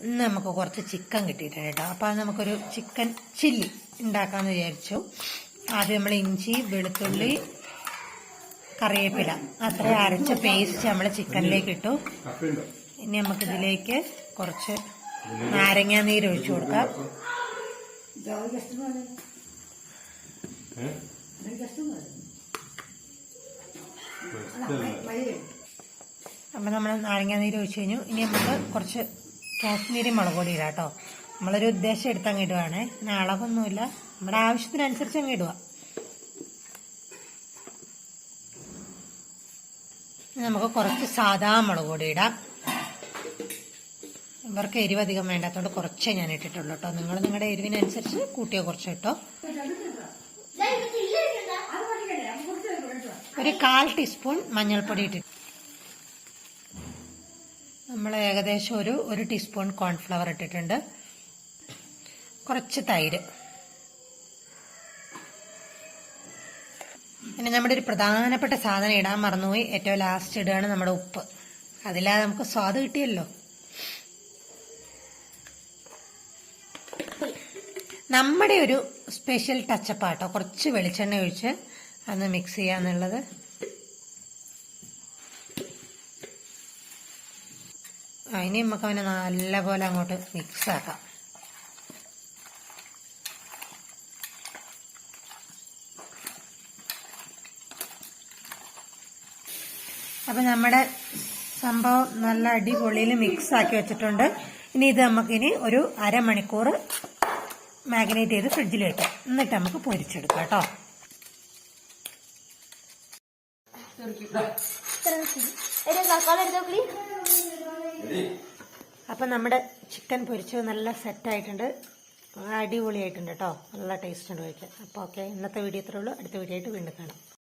ഇന്ന് നമുക്ക് കുറച്ച് ചിക്കൻ കിട്ടിയിട്ടുണ്ട് കേട്ടോ. അപ്പോൾ അത് നമുക്കൊരു ചിക്കൻ ചില്ലി ഉണ്ടാക്കാമെന്ന് വിചാരിച്ചു. ആദ്യം നമ്മൾ ഇഞ്ചി, വെളുത്തുള്ളി, കറിവേപ്പില അത്ര അരച്ച പേസ്റ്റ് നമ്മൾ ചിക്കനിലേക്ക് ഇട്ടു. ഇനി നമുക്കിതിലേക്ക് കുറച്ച് നാരങ്ങാ നീര് ഒഴിച്ചു കൊടുക്കാം. അപ്പം നമ്മൾ നാരങ്ങാ നീര് ഒഴിച്ചു കഴിഞ്ഞു. ഇനി നമുക്ക് കുറച്ച് കാശ്മീരി മുളക് പൊടി ഇടാം കേട്ടോ. നമ്മളൊരു ഉദ്ദേശം എടുത്ത് അങ്ങ് ഇടുവാണേ. പിന്നെ അളവൊന്നുമില്ല, നമ്മുടെ ആവശ്യത്തിനനുസരിച്ച് അങ്ങ് ഇടുക. നമുക്ക് കുറച്ച് സാധാ മുളക് പൊടി ഇടാം. ഇവർക്ക് എരിവ് അധികം വേണ്ടാത്തതുകൊണ്ട് കുറച്ചേ ഞാൻ ഇട്ടിട്ടുള്ളൂ കേട്ടോ. നിങ്ങൾ നിങ്ങളുടെ എരിവിനനുസരിച്ച് കൂട്ടിയോ കുറച്ച് ഇട്ടോ. ഒരു 1/4 ടീസ്പൂൺ മഞ്ഞൾപ്പൊടി ഇട്ടിട്ട് നമ്മൾ ഏകദേശം ഒരു ടീസ്പൂൺ കോൺഫ്ലവർ ഇട്ടിട്ടുണ്ട്. കുറച്ച് തൈര്. പിന്നെ നമ്മുടെ ഒരു പ്രധാനപ്പെട്ട സാധനം ഇടാൻ മറന്നുപോയി, ഏറ്റവും ലാസ്റ്റ് ഇടുകയാണ് നമ്മുടെ ഉപ്പ്. അതില്ലാതെ നമുക്ക് സ്വാദ് കിട്ടിയല്ലോ. നമ്മുടെ ഒരു സ്പെഷ്യൽ ടച്ചപ്പാട്ടോ, കുറച്ച് വെളിച്ചെണ്ണ ഒഴിച്ച് അന്ന് മിക്സ് ചെയ്യാന്നുള്ളത്. ഇനി നമുക്ക് അവനെ നല്ലപോലെ അങ്ങോട്ട് മിക്സ് ആക്കാം. അപ്പം നമ്മുടെ സംഭവം നല്ല അടിപൊളിയിൽ മിക്സ് ആക്കി വെച്ചിട്ടുണ്ട്. ഇനി ഇത് നമുക്കിനി ഒരു അരമണിക്കൂർ മാഗ്നേറ്റ് ചെയ്ത് ഫ്രിഡ്ജിൽ വെക്കാം. എന്നിട്ട് നമുക്ക് പൊരിച്ചെടുക്കാം കേട്ടോ. അപ്പം നമ്മുടെ ചിക്കൻ പൊരിച്ചത് നല്ല സെറ്റായിട്ടുണ്ട്, അടിപൊളിയായിട്ടുണ്ട് കേട്ടോ. നല്ല ടേസ്റ്റ് ഉണ്ട് കഴിക്കാൻ. അപ്പോൾ ഓക്കെ, ഇന്നത്തെ വീഡിയോ ഇത്രേ ഉള്ളൂ. അടുത്ത വീഡിയോ ആയിട്ട് വീണ്ടും കാണാം.